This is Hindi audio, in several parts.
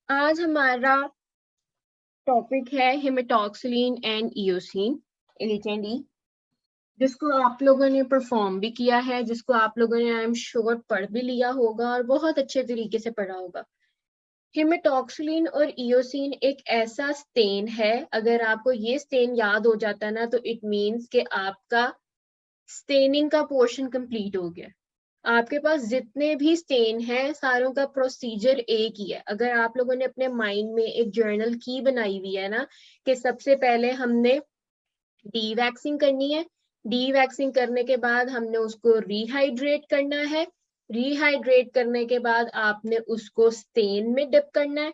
आज हमारा टॉपिक है हेमेटॉक्सिलिन एंड इयोसिन एच जिसको आप लोगों ने परफॉर्म भी किया है, जिसको आप लोगों ने आई एम श्योर पढ़ भी लिया होगा और बहुत अच्छे तरीके से पढ़ा होगा। हेमेटॉक्सिलिन और इयोसिन एक ऐसा स्टेन है, अगर आपको ये स्टेन याद हो जाता ना तो इट मीन्स कि आपका स्टेनिंग का पोर्शन कंप्लीट हो गया। आपके पास जितने भी स्टेन हैं सारों का प्रोसीजर एक ही है। अगर आप लोगों ने अपने माइंड में एक जर्नल की बनाई हुई है ना कि सबसे पहले हमने डी वैक्सिंग करनी है, डी वैक्सिंग करने के बाद हमने उसको रिहाइड्रेट करना है, रिहाइड्रेट करने के बाद आपने उसको स्टेन में डिप करना है,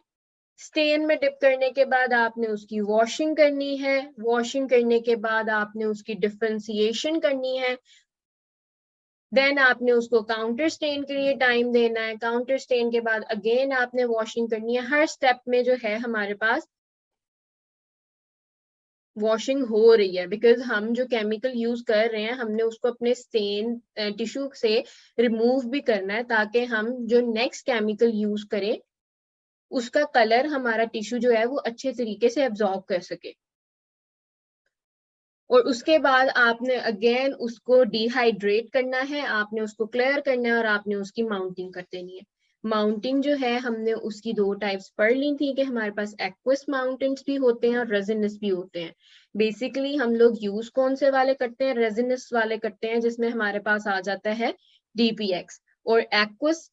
स्टेन में डिप करने के बाद आपने उसकी वॉशिंग करनी है, वॉशिंग करने के बाद आपने उसकी डिफरेंशिएशन करनी है, देन आपने उसको काउंटर स्टेन के लिए टाइम देना है, काउंटर स्टेन के बाद अगेन आपने वॉशिंग करनी है। हर स्टेप में जो है हमारे पास वॉशिंग हो रही है, बिकॉज हम जो केमिकल यूज कर रहे हैं हमने उसको अपने स्टेन टिश्यू से रिमूव भी करना है, ताकि हम जो नेक्स्ट केमिकल यूज करें उसका कलर हमारा टिश्यू जो है वो अच्छे तरीके से एब्जॉर्ब कर सके। और उसके बाद आपने अगेन उसको डिहाइड्रेट करना है, आपने उसको क्लियर करना है और आपने उसकी माउंटिंग कर देनी है। माउंटिंग जो है हमने उसकी दो टाइप्स पढ़ ली थी कि हमारे पास एक्वस माउंटेंस भी होते हैं और रेजिनस भी होते हैं। बेसिकली हम लोग यूज कौन से वाले करते हैं? रेजिनस वाले करते हैं, जिसमें हमारे पास आ जाता है डीपीएक्स। और एक्वस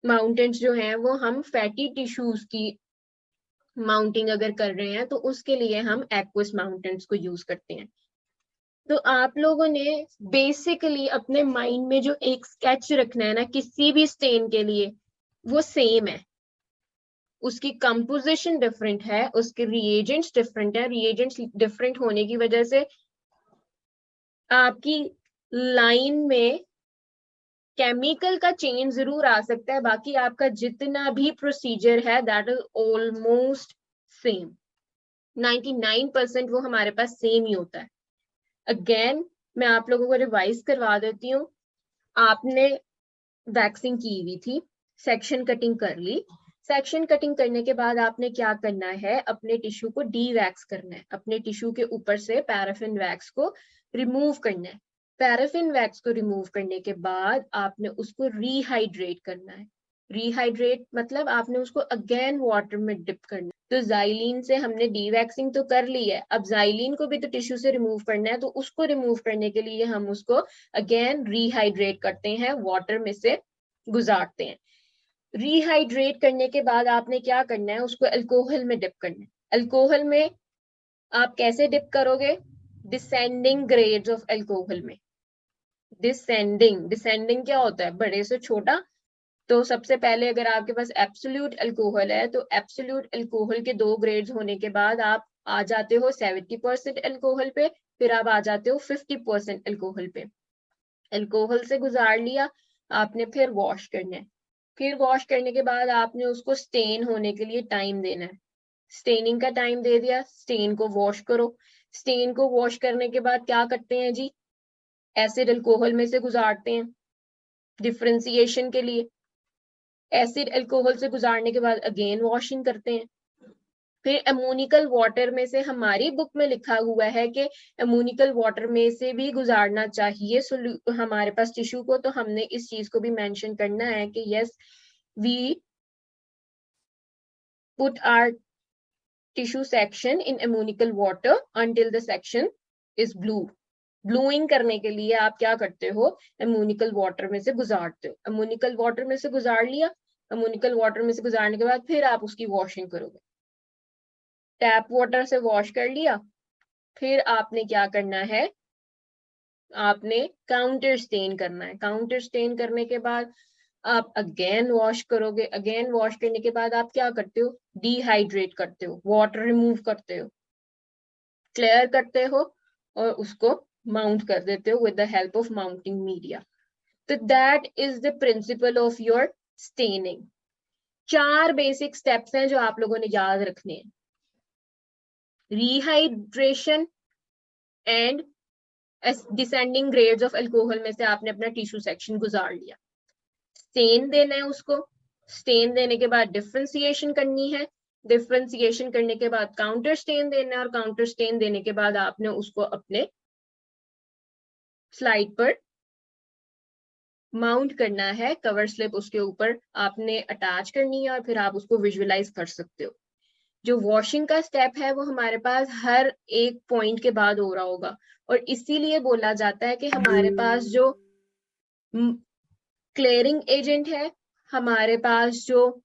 माउंटेंस जो हैं वो हम फैटी टिश्यूज की माउंटिंग अगर कर रहे हैं तो उसके लिए हम एक्वस माउंटेंस को यूज करते हैं। तो आप लोगों ने बेसिकली अपने माइंड में जो एक स्केच रखना है ना किसी भी स्टेन के लिए, वो सेम है। उसकी कंपोजिशन डिफरेंट है, उसके रिएजेंट्स डिफरेंट है, रिएजेंट्स डिफरेंट होने की वजह से आपकी लाइन में केमिकल का चेंज जरूर आ सकता है, बाकी आपका जितना भी प्रोसीजर है दैट इज ऑलमोस्ट सेम। 99% वो हमारे पास सेम ही होता है। अगेन मैं आप लोगों को रिवाइज करवा देती हूँ। आपने वैक्सिंग की हुई थी, सेक्शन कटिंग कर ली, सेक्शन कटिंग करने के बाद आपने क्या करना है? अपने टिश्यू को डी वैक्स करना है, अपने टिश्यू के ऊपर से पैराफिन वैक्स को रिमूव करना है। पैराफिन वैक्स को रिमूव करने के बाद आपने उसको रिहाइड्रेट करना है। रिहाइड्रेट मतलब आपने उसको अगेन वाटर में डिप करना है। तो जाइलिन से हमने डी वैक्सिंग तो कर ली है, अब जाइलिन को भी तो टिश्यू से रिमूव करना है, तो उसको रिमूव करने के लिए हम उसको अगेन रिहाइड्रेट करते हैं, वाटर में से गुजारते हैं। रिहाइड्रेट करने के बाद आपने क्या करना है? उसको अल्कोहल में डिप करना है। अल्कोहल में आप कैसे डिप करोगे? डिसेंडिंग ग्रेड्स ऑफ अल्कोहल में। डिसेंडिंग, डिसेंडिंग क्या होता है? बड़े से छोटा। तो सबसे पहले अगर आपके पास एब्सोल्यूट अल्कोहल है तो एब्सोल्यूट अल्कोहल के दो ग्रेड्स होने के बाद आप आ जाते हो 70% अल्कोहल पे, फिर आप आ जाते हो 50% अल्कोहल पे। अल्कोहल से गुजार लिया आपने, फिर वॉश करना है। फिर वॉश करने के बाद आपने उसको स्टेन होने के लिए टाइम देना है। स्टेनिंग का टाइम दे दिया, स्टेन को वॉश करो। स्टेन को वॉश करने के बाद क्या करते हैं जी? एसिड अल्कोहल में से गुजारते हैं डिफरेंशिएशन के लिए। एसिड अल्कोहल से गुजारने के बाद अगेन वॉशिंग करते हैं। फिर अमोनिकल वाटर में से, हमारी बुक में लिखा हुआ है कि अमोनिकल वाटर में से भी गुजारना चाहिए हमारे पास टिश्यू को, तो हमने इस चीज को भी मेंशन करना है कि yes we put our tissue section in ammoniacal water until the section is blue. Bluing करने के लिए आप क्या करते हो? अमोनिकल वाटर में से गुजारते हो। अमोनिकल वाटर में से गुजार लिया, अमोनिकल वाटर में से गुजारने के बाद फिर आप उसकी वॉशिंग करोगे। टैप वाटर से वॉश कर लिया, फिर आपने क्या करना है? आपने काउंटर स्टेन करना है। काउंटर स्टेन करने के बाद आप अगेन वॉश करोगे। अगेन वॉश करने के बाद आप क्या करते हो? डिहाइड्रेट करते हो, वाटर रिमूव करते हो, क्लियर करते हो और उसको माउंट कर देते हो with the help of mounting media. तो that is the principle of your staining. 4 basic steps हैं जो आप लोगों ने याद रखने हैं। Rehydration and descending grades of alcohol में से आपने अपना टिश्यू सेक्शन गुजार लिया। स्टेन देना है उसको, स्टेन देने के बाद डिफरेंशिएशन करनी है, डिफरेंशिएशन करने के बाद काउंटर स्टेन देना है, और काउंटर स्टेन देने के बाद आपने उसको अपने स्लाइड पर माउंट करना है, कवर स्लिप उसके ऊपर आपने अटैच करनी है और फिर आप उसको विजुअलाइज कर सकते हो। जो वॉशिंग का स्टेप है वो हमारे पास हर एक पॉइंट के बाद हो रहा होगा, और इसीलिए बोला जाता है कि हमारे पास जो क्लियरिंग एजेंट है, हमारे पास जो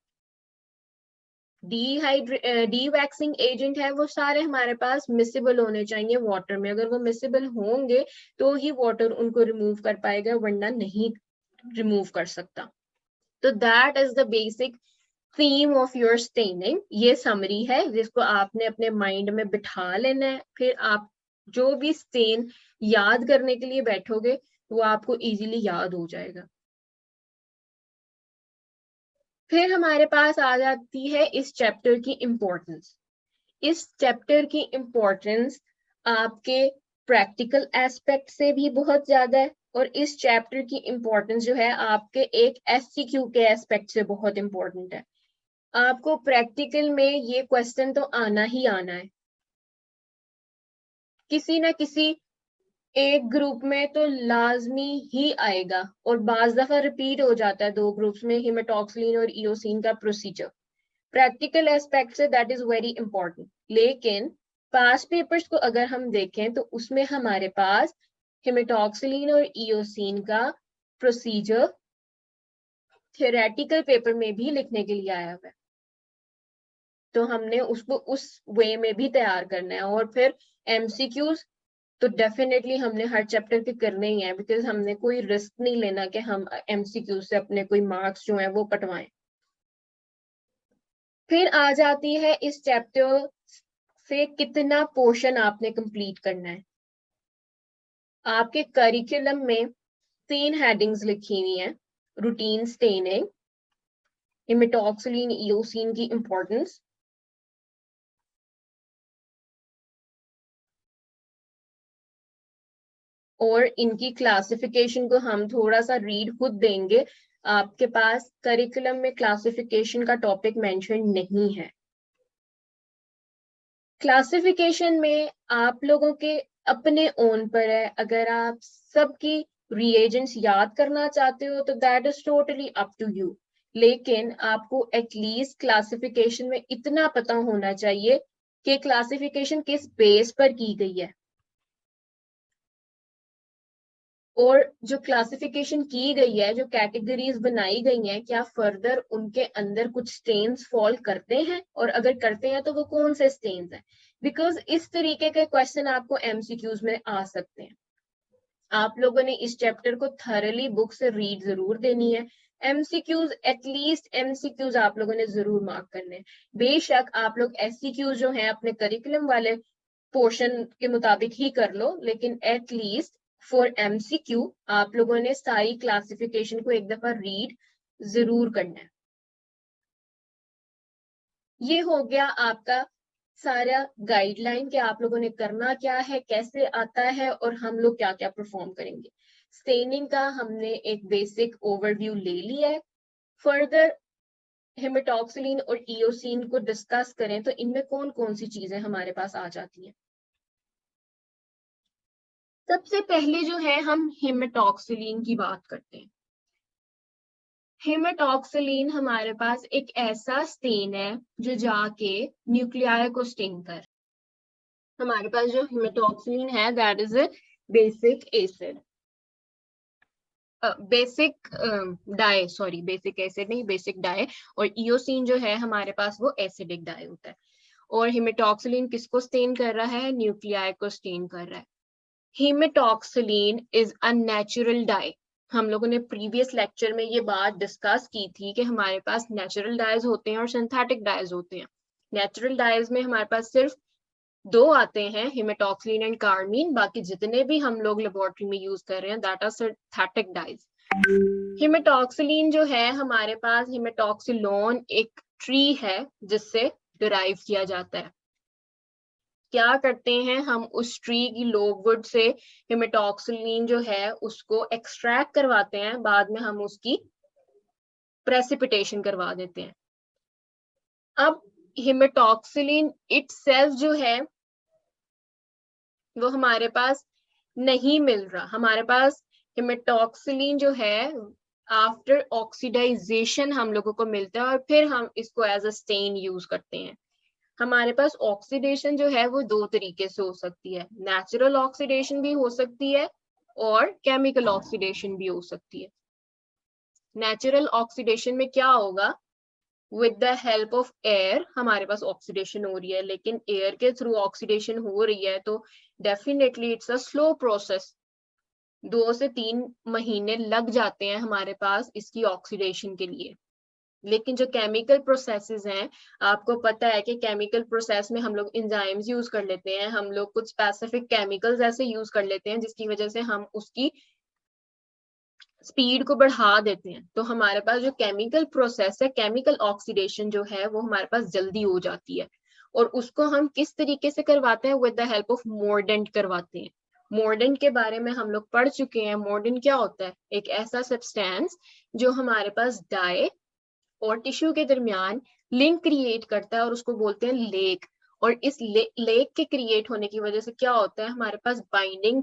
डी वैक्सिंग एजेंट है, वो सारे हमारे पास मिसिबल होने चाहिए वाटर में। अगर वो मिसिबल होंगे तो ही वाटर उनको रिमूव कर पाएगा, वरना नहीं रिमूव कर सकता। तो that is the basic theme of your staining. ये समरी है जिसको आपने अपने माइंड में बिठा लेना है, फिर आप जो भी स्टेन याद करने के लिए बैठोगे वो आपको इजीली याद हो जाएगा। फिर हमारे पास आ जाती है इस चैप्टर की इम्पोर्टेंस। इस चैप्टर की इम्पोर्टेंस आपके प्रैक्टिकल एस्पेक्ट से भी बहुत ज्यादा है, और इस चैप्टर की इम्पोर्टेंस जो है आपके एक एससीक्यू के एस्पेक्ट से बहुत इम्पोर्टेंट है। आपको प्रैक्टिकल में ये क्वेश्चन तो आना ही आना है, किसी ना किसी एक ग्रुप में तो लाजमी ही आएगा, और बाज दफा रिपीट हो जाता है दो ग्रुप्स में, हिमेटॉक्सिलिन और इयोसिन का procedure. Practical aspect say that is very important. लेकिन पास पेपर्स को अगर हम देखें तो उसमें हमारे पास हिमेटॉक्सिलिन और इयोसिन का प्रोसीजर थियोरेटिकल पेपर में भी लिखने के लिए आया हुआ है, तो हमने उसको उस वे में भी तैयार करना है। और फिर एमसीक्यूज तो डेफिनेटली हमने हर चैप्टर के करने ही है, बिकॉज हमने कोई रिस्क नहीं लेना कि हम एमसीक्यू से अपने कोई मार्क्स जो है वो कटवाएं। फिर आ जाती है इस चैप्टर से कितना पोर्शन आपने कंप्लीट करना है। आपके करिकुलम में 3 हेडिंग्स लिखी हुई हैं, रूटीन स्टेनिंग, हिमेटॉक्सिलिन इयोसिन की इंपॉर्टेंस, और इनकी क्लासिफिकेशन को हम थोड़ा सा रीड खुद देंगे। आपके पास करिकुलम में क्लासिफिकेशन का टॉपिक मेंशन नहीं है। क्लासिफिकेशन में आप लोगों के अपने ओन पर है, अगर आप सबकी रिएजेंट्स याद करना चाहते हो तो that is totally up to you, लेकिन आपको एटलीस्ट क्लासिफिकेशन में इतना पता होना चाहिए कि क्लासिफिकेशन किस बेस पर की गई है, और जो क्लासिफिकेशन की गई है, जो कैटेगरीज बनाई गई हैं, क्या फर्दर उनके अंदर कुछ स्टेन्स फॉल करते हैं, और अगर करते हैं तो वो कौन से स्टेन्स हैं। बिकॉज इस तरीके के क्वेश्चन आपको एमसीक्यूज में आ सकते हैं। आप लोगों ने इस चैप्टर को थरली बुक से रीड जरूर देनी है। एमसीक्यूज एटलीस्ट एमसीक्यूज आप लोगों ने जरूर मार्क करने हैं। बेशक आप लोग एससीक्यूज जो हैं अपने करिकुलम वाले पोर्शन के मुताबिक ही कर लो, लेकिन एटलीस्ट फॉर एमसीक्यू आप लोगों ने सारी क्लासिफिकेशन को एक दफा रीड जरूर करना है। ये हो गया आपका सारा गाइडलाइन कि आप लोगों ने करना क्या है, कैसे आता है, और हम लोग क्या क्या परफॉर्म करेंगे। स्टेनिंग का हमने एक बेसिक ओवरव्यू ले लिया है। फर्दर हेमेटॉक्सिलिन और इयोसिन को डिस्कस करें तो इनमें कौन कौन सी चीजें हमारे पास आ जाती हैं। सबसे पहले जो है हम हेमेटॉक्सिलिन की बात करते हैं। हेमेटॉक्सिलिन हमारे पास एक ऐसा स्टेन है जो जाके न्यूक्लियाई को स्टेन कर, हमारे पास जो हेमेटॉक्सिलिन है that is a basic acid, basic dye, sorry basic acid नहीं, बेसिक डाई। और इयोसिन जो है हमारे पास वो एसिडिक डाई होता है। और हेमेटॉक्सिलिन किसको स्टेन कर रहा है, न्यूक्लियाई को स्टेन कर रहा है। Haematoxylin is a natural die. हम लोगों ने प्रीवियस लेक्चर में ये बात डिस्कस की थी कि हमारे पास नेचुरल डाइज होते हैं और सिंथेटिक डाइज होते हैं। नेचुरल डाइज में हमारे पास सिर्फ 2 आते हैं, हेमेटॉक्सिलिन एंड कार्मीन। बाकी जितने भी हम लोग लेबोरेटरी में यूज कर रहे हैं that are synthetic dies. Haematoxylin जो है हमारे पास, हेमेटॉक्सिलोन एक ट्री है जिससे डिराइव किया जाता है। क्या करते हैं हम, उस ट्री की लोगवुड से हेमेटॉक्सिलिन जो है उसको एक्सट्रैक्ट करवाते हैं, बाद में हम उसकी प्रेसिपिटेशन करवा देते हैं। अब हिमेटॉक्सिलिन इटसेल्फ जो है वो हमारे पास नहीं मिल रहा। हमारे पास हिमेटॉक्सिलिन जो है आफ्टर ऑक्सीडाइजेशन हम लोगों को मिलता है और फिर हम इसको एज अ स्टेन यूज करते हैं। हमारे पास ऑक्सीडेशन जो है वो दो तरीके से हो सकती है, नेचुरल ऑक्सीडेशन भी हो सकती है और केमिकल ऑक्सीडेशन भी हो सकती है। नेचुरल ऑक्सीडेशन में क्या होगा, with the help of air हमारे पास ऑक्सीडेशन हो रही है, लेकिन एयर के थ्रू ऑक्सीडेशन हो रही है तो definitely it's a slow process. 2 से 3 महीने लग जाते हैं हमारे पास इसकी ऑक्सीडेशन के लिए। लेकिन जो केमिकल प्रोसेसेस हैं, आपको पता है कि केमिकल प्रोसेस में हम लोग एंजाइम्स यूज कर लेते हैं, हम लोग कुछ स्पेसिफिक केमिकल्स ऐसे यूज कर लेते हैं जिसकी वजह से हम उसकी स्पीड को बढ़ा देते हैं। तो हमारे पास जो केमिकल प्रोसेस है, केमिकल ऑक्सीडेशन जो है वो हमारे पास जल्दी हो जाती है। और उसको हम किस तरीके से करवाते हैं, with the help of mordant करवाते हैं। मोर्डेंट के बारे में हम लोग पढ़ चुके हैं। मोर्डेंट क्या होता है, एक ऐसा सब्सटेंस जो हमारे पास डाई और टिश्यू के दरमियान लिंक क्रिएट करता है और उसको बोलते हैं लेक। और इस लेक के क्रिएट होने की वजह से क्या होता है, हमारे पास बाइंडिंग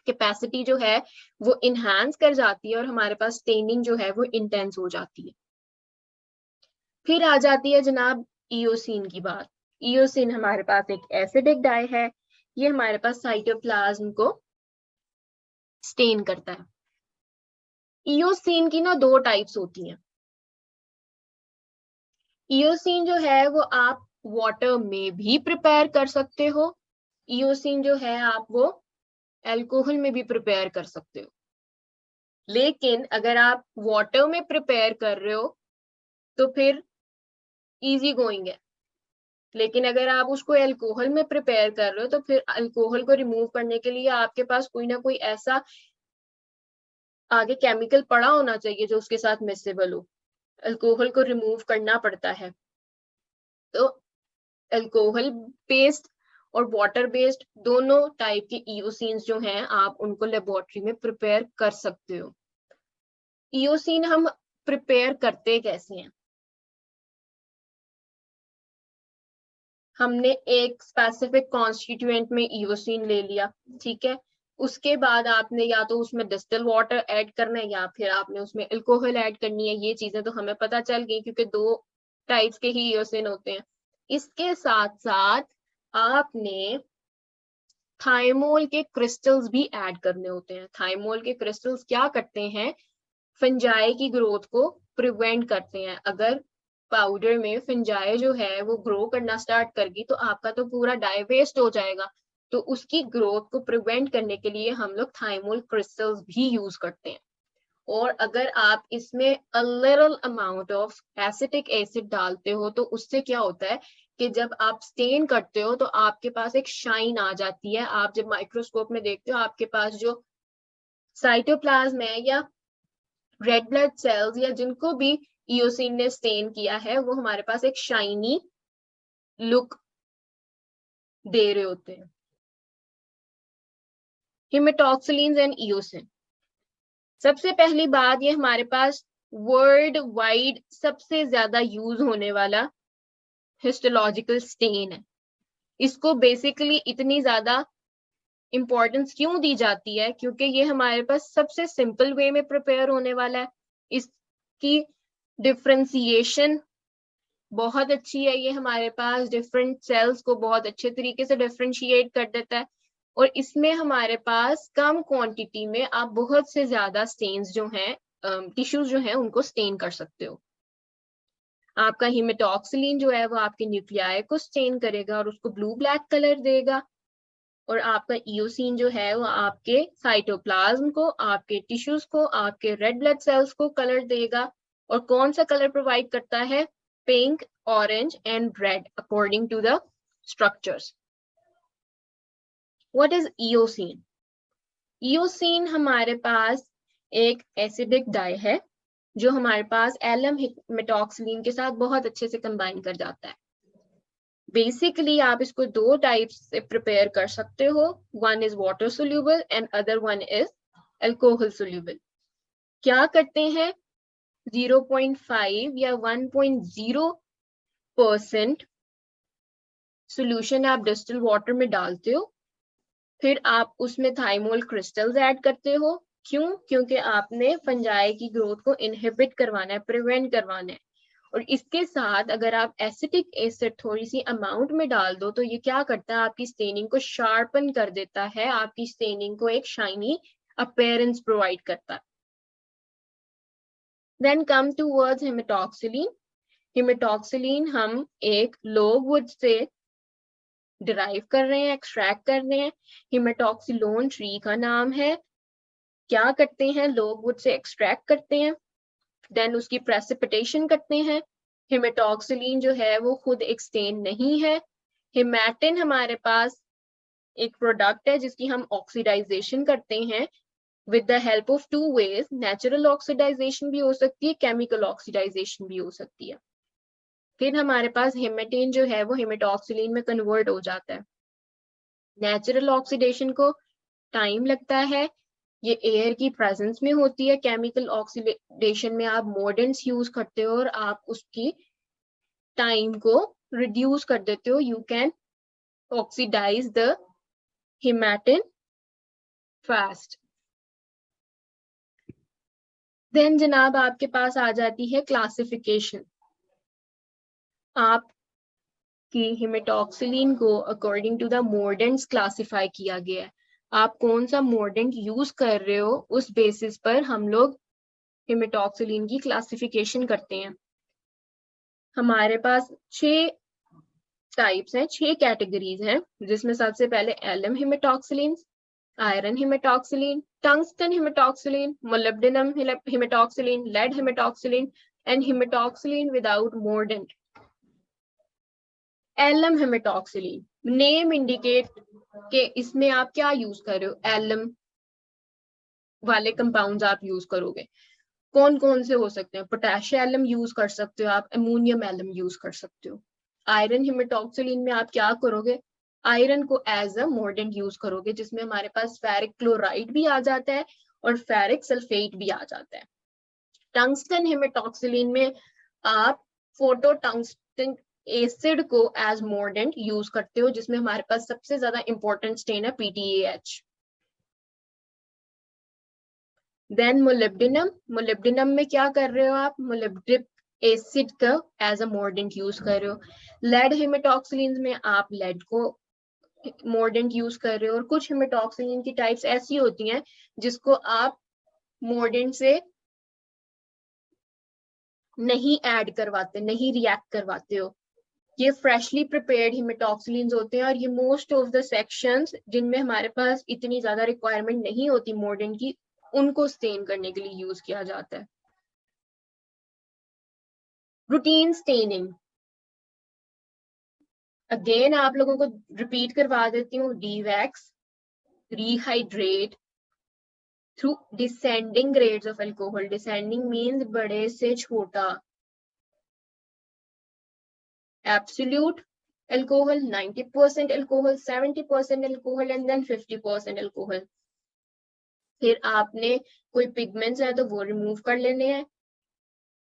कैपेसिटी जो है वो इनहांस कर जाती है और हमारे पास स्टेनिंग जो है वो इंटेंस हो जाती है। फिर आ जाती है जनाब इयोसिन की बात। इयोसिन हमारे पास एक एसिडिक डाई है, ये हमारे पास साइटोप्लाज्म को स्टेन करता है। इयोसिन की ना 2 टाइप्स होती हैं। इयोसिन जो है वो आप वाटर में भी प्रिपेयर कर सकते हो, इयोसिन जो है आप वो अल्कोहल में भी प्रिपेयर कर सकते हो। लेकिन अगर आप वाटर में प्रिपेयर कर रहे हो तो फिर इजी गोइंग है। लेकिन अगर आप उसको अल्कोहल में प्रिपेयर कर रहे हो तो फिर अल्कोहल को रिमूव करने के लिए आपके पास कोई ना कोई ऐसा आगे केमिकल पड़ा होना चाहिए जो उसके साथ मिक्सेबल हो। अल्कोहल को रिमूव करना पड़ता है। तो अल्कोहल बेस्ड और वाटर बेस्ड दोनों टाइप के इयोसिन्स जो हैं आप उनको लेबोरेटरी में प्रिपेयर कर सकते हो। इयोसिन हम प्रिपेयर करते कैसे हैं, हमने एक स्पेसिफिक कॉन्स्टिट्यूएंट में इयोसिन ले लिया, ठीक है। उसके बाद आपने या तो उसमें डिस्टिल वाटर ऐड करना है या फिर आपने उसमें अल्कोहल ऐड करनी है। ये चीजें तो हमें पता चल गई क्योंकि 2 टाइप्स के ही इयोसिन होते हैं। इसके साथ साथ आपने थाइमोल के क्रिस्टल्स भी ऐड करने होते हैं। थाइमोल के क्रिस्टल्स क्या करते हैं, फंजाई की ग्रोथ को प्रिवेंट करते हैं। अगर पाउडर में फंजाई जो है वो ग्रो करना स्टार्ट कर गई तो आपका तो पूरा डाई वेस्ट हो जाएगा। तो उसकी ग्रोथ को प्रिवेंट करने के लिए हम लोग थाइमोल क्रिस्टल्स भी यूज करते हैं। और अगर आप इसमें a little amount of acetic acid डालते हो तो उससे क्या होता है कि जब आप स्टेन करते हो तो आपके पास एक शाइन आ जाती है। आप जब माइक्रोस्कोप में देखते हो आपके पास जो साइटोप्लाज्म है या रेड ब्लड सेल्स या जिनको भी इयोसिन ने स्टेन किया है वो हमारे पास एक शाइनी लुक दे रहे होते हैं। हिमेटॉक्सिलिन्स एंड इयोसिन, सबसे पहली बात ये हमारे पास वर्ल्ड वाइड सबसे ज्यादा यूज होने वाला हिस्टोलॉजिकल स्टेन है। इसको बेसिकली इतनी ज्यादा इंपॉर्टेंस क्यों दी जाती है, क्योंकि ये हमारे पास सबसे सिंपल वे में प्रिपेयर होने वाला है। इसकी डिफ्रेंसिएशन बहुत अच्छी है, ये हमारे पास डिफरेंट सेल्स को बहुत अच्छे तरीके से डिफ्रेंशिएट कर देता है। और इसमें हमारे पास कम क्वांटिटी में आप बहुत से ज्यादा स्टेन्स जो हैं, टिश्यूज जो हैं उनको स्टेन कर सकते हो। आपका हिमेटॉक्सिलिन जो है वो आपके न्यूक्लियाई को स्टेन करेगा और उसको ब्लू ब्लैक कलर देगा। और आपका इयोसिन जो है वो आपके साइटोप्लाज्म को, आपके टिश्यूज को, आपके रेड ब्लड सेल्स को कलर देगा। और कौन सा कलर प्रोवाइड करता है, pink, orange and red according to the structures. What is eosin? Eosin हमारे पास एक एसिडिक डाई है जो हमारे पास एलम हिमेटॉक्सिलिन के साथ बहुत अच्छे से कंबाइन कर जाता है। बेसिकली आप इसको 2 टाइप्स से प्रिपेयर कर सकते हो, one is water soluble and other one is alcohol soluble. क्या करते हैं, 0.5 या 1.0% सोल्यूशन आप डिस्टिल वाटर में डालते हो, फिर आप उसमें थाइमोल क्रिस्टल्स ऐड करते हो। क्यों? क्योंकि आपने फंजाई की ग्रोथ को इनहिबिट करवाना है, प्रिवेंट करवाना है। और इसके साथ अगर आप एसिटिक एसिड थोड़ी सी अमाउंट में डाल दो तो ये क्या करता है, आपकी स्टेनिंग को शार्पन कर देता है, आपकी स्टेनिंग को एक शाइनी अपीयरेंस प्रोवाइड करता है। Then come towards haematoxylin. Haematoxylin हम एक लोगवुड से डिराइव कर रहे हैं, एक्सट्रैक्ट कर रहे हैं। हेमेटॉक्सिलोन ट्री का नाम है। क्या करते हैं, लोगवुड से एक्सट्रैक्ट करते हैं, देन उसकी प्रेसिपिटेशन करते हैं। हेमेटॉक्सिलिन जो है वो खुद एक स्टेन नहीं है। हेमेटिन हमारे पास एक प्रोडक्ट है जिसकी हम ऑक्सीडाइजेशन करते हैं with the help of two ways. Natural oxidisation भी हो सकती है, केमिकल ऑक्सीडाइजेशन भी हो सकती है। फिर हमारे पास हेमेटिन जो है वो हेमेटॉक्सिलिन में कन्वर्ट हो जाता है। नेचुरल ऑक्सीडेशन को टाइम लगता है, ये एयर की प्रेजेंस में होती है। केमिकल ऑक्सीडेशन में आप मॉर्डेंट्स यूज करते हो और आप उसकी टाइम को रिड्यूस कर देते हो। You can oxidise the haematin fast. Then जनाब आपके पास आ जाती है क्लासिफिकेशन। आपकी हेमेटॉक्सिलिन को अकॉर्डिंग टू द मॉर्डेंट्स क्लासिफाई किया गया है। आप कौन सा मॉर्डेंट यूज कर रहे हो उस बेसिस पर हम लोग हेमेटॉक्सिलिन की क्लासिफिकेशन करते हैं। हमारे पास 6 टाइप्स हैं, 6 कैटेगरीज हैं, जिसमें सबसे पहले alum haematoxylin, iron haematoxylin, tungsten haematoxylin, molybdenum haematoxylin, lead haematoxylin and haematoxylin without mordant. Alum haematoxylin name indicate के इसमें आप क्या यूज कर रहे हो, एलम वाले कंपाउंड्स आप यूज करोगे। कौन कौन से हो सकते हैं, पोटेशियम एलम यूज कर सकते हो आप, अमोनियम एलम यूज कर सकते हो। आयरन हेमेटॉक्सिलिन में आप क्या करोगे, आयरन को एज अ मॉर्डेंट यूज करोगे, जिसमें हमारे पास फेरिक क्लोराइड भी आ जाता है और फेरिक सल्फेट भी आ जाता है। टंगस्टन हेमेटॉक्सिलिन में आप फोटो टंगस्टन एसिड को एज मॉर्डेंट यूज करते हो, जिसमें हमारे पास सबसे ज्यादा इंपॉर्टेंट स्टेन है PTAH। देन मोलिब्डेनम, मोलिब्डेनम में क्या कर रहे हो आप, मोलिब्डिक एसिड का एज अ मॉर्डेंट यूज कर रहे हो। लेड हेमेटॉक्सिलिन में आप लेड को मॉर्डेंट यूज कर रहे हो। और कुछ हेमेटॉक्सिलिन की टाइप्स ऐसी होती हैं जिसको आप मॉर्डेंट से नहीं ऐड करवाते, नहीं रिएक्ट करवाते हो। ये फ्रेशली प्रिपेयर्ड हेमेटॉक्सिलिन्स होते हैं और ये मोस्ट ऑफ द सेक्शंस जिनमें हमारे पास इतनी ज्यादा रिक्वायरमेंट नहीं होती मॉर्डेंट की, उनको स्टेन करने के लिए यूज किया जाता है। रूटीन स्टेनिंग, अगेन आप लोगों को रिपीट करवा देती हूँ। Dewax, rehydrate through descending grades of alcohol. Descending means बड़े से छोटा। Absolute alcohol, 90% alcohol, 70% alcohol and then 50% alcohol. फिर आपने कोई पिगमेंट्स है तो वो रिमूव कर लेने हैं।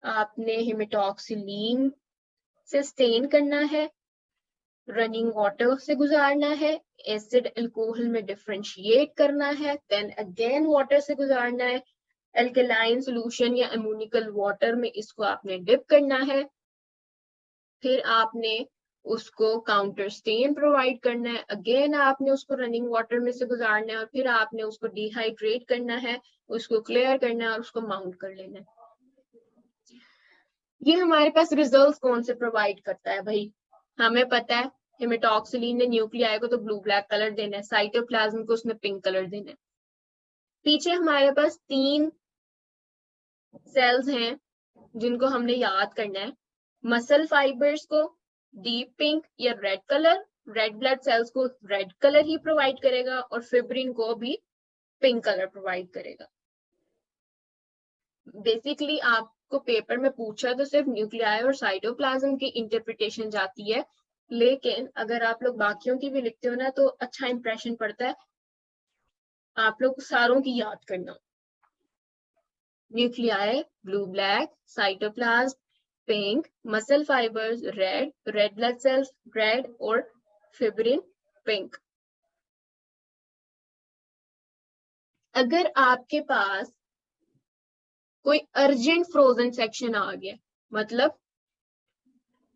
आपने हेमेटॉक्सिलिन से स्टेन करना है, रनिंग वाटर से गुजारना है, एसिड अल्कोहल में डिफरेंशिएट करना है, देन अगेन वाटर से गुजारना है, एल्कलाइन सॉल्यूशन या अमोनिकल वाटर में इसको आपने डिप करना है। फिर आपने उसको काउंटर स्टेन प्रोवाइड करना है, अगेन आपने उसको रनिंग वाटर में से गुजारना है और फिर आपने उसको डिहाइड्रेट करना है, उसको क्लियर करना है और उसको माउंट कर लेना है। ये हमारे पास रिजल्ट्स कौन से प्रोवाइड करता है भाई, हमें पता है हेमेटॉक्सिलिन ने न्यूक्लियाई को तो ब्लू ब्लैक कलर देना है, साइटोप्लाज्म को उसने पिंक कलर देना है। पीछे हमारे पास 3 सेल्स हैं जिनको हमने याद करना है। मसल फाइबर्स को डीप पिंक या red colour, red blood cells को रेड कलर ही प्रोवाइड करेगा और फिब्रिन को भी पिंक कलर प्रोवाइड करेगा। बेसिकली आपको पेपर में पूछा तो सिर्फ न्यूक्लियाई और साइटोप्लाज्म की इंटरप्रिटेशन जाती है, लेकिन अगर आप लोग बाकियों की भी लिखते हो ना तो अच्छा इंप्रेशन पड़ता है। आप लोग सारों की याद करना। Nuclei blue black, cytoplasm pink, muscle fibres red, red blood cells red और फिब्रिन पिंक। अगर आपके पास कोई अर्जेंट फ्रोजन सेक्शन आ गया, मतलब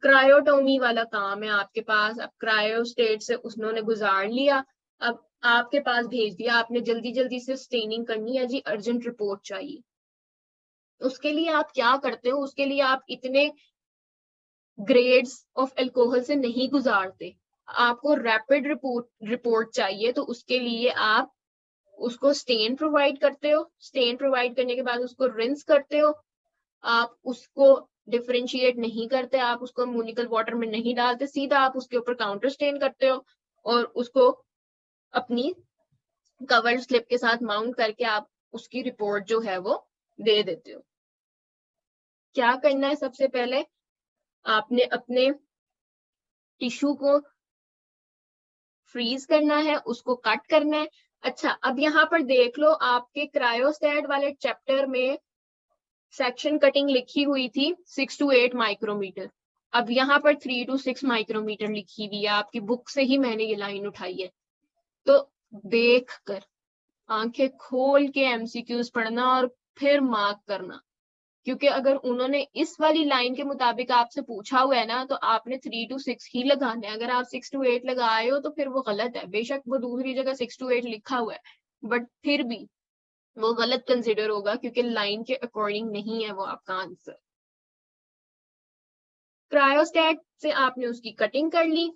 क्रायोटोमी वाला काम है आपके पास, अब क्रायो स्टेट से उन्होंने गुजार लिया, अब आपके पास भेज दिया, आपने जल्दी जल्दी से स्टेनिंग करनी है जी, अर्जेंट रिपोर्ट चाहिए। उसके लिए आप क्या करते हो, उसके लिए आप इतने ग्रेड्स ऑफ अल्कोहल से नहीं गुजारते, आपको रैपिड रिपोर्ट चाहिए, तो उसके लिए आप उसको स्टेन प्रोवाइड करते हो, स्टेन प्रोवाइड करने के बाद उसको रिंस करते हो, आप उसको डिफरेंशिएट नहीं करते, आप उसको म्यूनिकल वाटर में नहीं डालते, सीधा आप उसके ऊपर काउंटर स्टेन करते हो और उसको अपनी कवर स्लिप के साथ माउंट करके आप उसकी रिपोर्ट जो है वो दे देते हो। क्या करना है, सबसे पहले आपने अपने टिश्यू को फ्रीज करना है, उसको कट करना है। अच्छा, अब यहाँ पर देख लो, आपके क्रायोस्टैट वाले चैप्टर में सेक्शन कटिंग लिखी हुई थी 6 to 8 माइक्रोमीटर, अब यहाँ पर 3 to 6 माइक्रोमीटर लिखी हुई है, आपकी बुक से ही मैंने ये लाइन उठाई है। तो देख कर, आंखें खोल के एमसीक्यूज पढ़ना और फिर मार्क करना, क्योंकि अगर उन्होंने इस वाली लाइन के मुताबिक आपसे पूछा हुआ है ना, तो आपने 3 to 6 ही लगाना है। अगर आप 6 to 8 लगाए हो तो फिर वो गलत है, बेशक वो दूसरी जगह 6 to 8 लिखा हुआ है, बट फिर भी वो गलत कंसिडर होगा, क्योंकि लाइन के अकॉर्डिंग नहीं है वो आपका आंसर। क्रायोस्टैट से आपने उसकी कटिंग कर ली,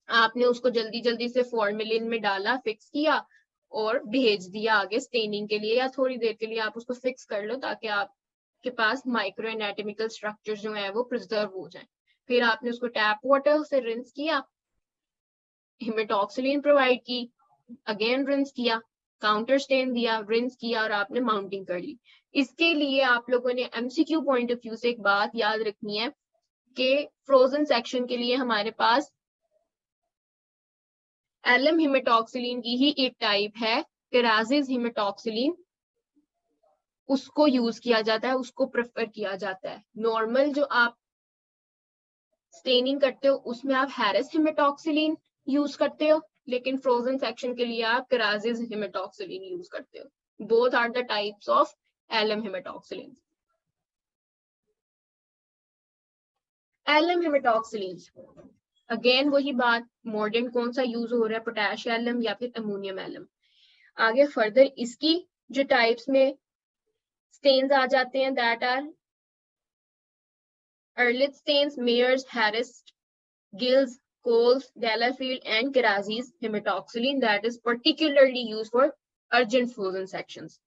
आपने उसको जल्दी जल्दी से फॉर्मेलिन में डाला, फिक्स किया और भेज दिया आगे स्टेनिंग के लिए, या थोड़ी देर के लिए आप उसको फिक्स कर लो ताकि आपके पास माइक्रो एनाटॉमिकल स्ट्रक्चर जो है वो प्रिजर्व हो जाए। फिर आपने उसको टैप वाटर से रिंस किया, हिमेटॉक्सिलिन प्रोवाइड की, अगेन रिंस किया, काउंटर स्टेन दिया, रिंस किया और आपने माउंटिंग कर ली। इसके लिए आप लोगों ने एमसीक्यू पॉइंट ऑफ व्यू से एक बात याद रखनी है कि फ्रोजन सेक्शन के लिए हमारे पास एलम हिमेटॉक्सिलिन की ही एक टाइप है, केराजिस हिमेटॉक्सिलिन, उसको यूज किया जाता है, उसको प्रेफर किया जाता है। नॉर्मल जो आप स्टेनिंग करते हो उसमें आप हैरिस हिमेटॉक्सिलिन यूज करते हो, लेकिन फ्रोजन सेक्शन के लिए आप केराजिस हिमेटॉक्सिलिन यूज करते हो। Both are the types of alum haematoxylin. Alum haematoxylin, again वही बात, मॉडर्न कौन सा यूज हो रहा है, पोटेश एलम या फिर अमोनियम एलम। आगे फर्दर इसकी जो टाइप्स में स्टेन्स आ जाते हैं, that are Ehrlich's stains, Mayer's, Harris, Gill's, Cole's, Delafield and Carazzi's haematoxylin that is particularly used for urgent frozen sections.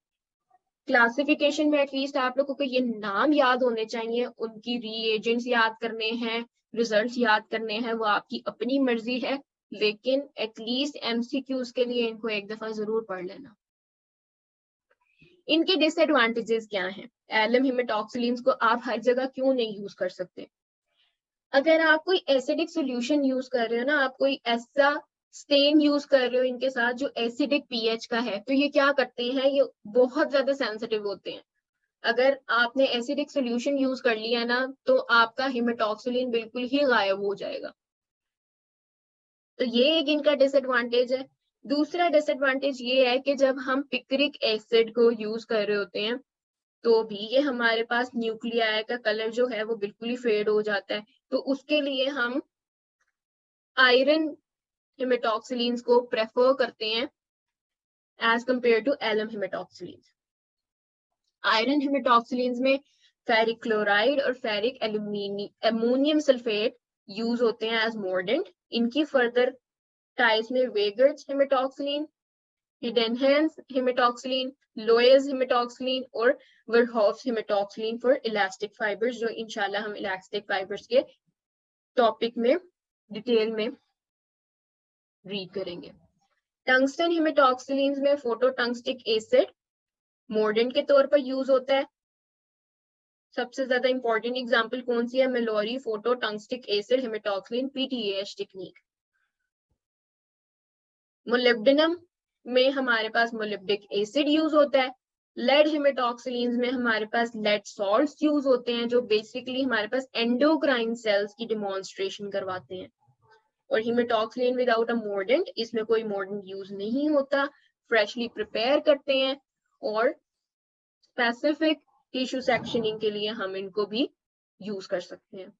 Classification में एटलीस्ट आप लोगों को ये नाम याद होने चाहिए, उनकी रीएजेंट्स याद करने हैं, रिजल्ट्स याद करने हैं, वो आपकी अपनी मर्जी है, लेकिन एटलीस्ट एमसीक्यूज के लिए इनको एक दफा जरूर पढ़ लेना। इनके डिसएडवांटेजेस क्या हैं? एलम हिमेटॉक्सिलिन्स को आप हर जगह क्यों नहीं यूज कर सकते? अगर आप कोई एसिडिक सॉल्यूशन यूज कर रहे हो ना, आप कोई ऐसा स्टेन यूज कर रहे हो इनके साथ जो एसिडिक पीएच का है, तो ये क्या करते हैं, ये बहुत ज्यादा सेंसिटिव होते हैं। अगर आपने एसिडिक सॉल्यूशन यूज कर लिया ना, तो आपका हिमेटॉक्सिलिन बिल्कुल ही गायब हो जाएगा। तो ये एक इनका डिसएडवांटेज है। दूसरा डिसएडवांटेज ये है कि जब हम पिक्रिक एसिड को यूज कर रहे होते हैं, तो भी ये हमारे पास न्यूक्लियाई का कलर जो है वो बिल्कुल ही फेड हो जाता है। तो उसके लिए हम आयरन हिमेटॉक्सिलिन्स को प्रेफर करते हैं as compare to alum haematoxylins. Iron haematoxylins में फेरिक क्लोराइड और फेरिक अमोनियम सल्फेट यूज होते हैं एज मॉर्डेंट। इनकी फर्दर टाइप्स में Weigert's haematoxylin, Heidenhain's haematoxylin, Loyez haematoxylin और Verhoeff's haematoxylin for elastic fibres, जो इंशाल्लाह हम इलास्टिक फाइबर्स के टॉपिक में डिटेल में रीड करेंगे। टंगस्टन हिमेटॉक्सिलिन में फोटोटंगस्टिक एसिड मॉर्डेंट के तौर पर यूज होता है। सबसे ज्यादा इंपॉर्टेंट एग्जांपल कौन सी है? Mallory phosphotungstic acid haematoxylin PTAH technique. Molybdenum में हमारे पास मोलिब्डिक एसिड यूज होता है। लेड हेमेटॉक्सिलीन्स में हमारे पास लेड सॉल्ट्स यूज होते हैं जो बेसिकली हमारे पास एंडोक्राइन सेल्स की डिमॉन्स्ट्रेशन करवाते हैं। और हेमेटॉक्सिलिन विदाउट अ मोर्डेंट, इसमें कोई मोर्डेंट यूज नहीं होता, फ्रेशली प्रिपेयर करते हैं और स्पेसिफिक टिश्यू सेक्शनिंग के लिए हम इनको भी यूज कर सकते हैं।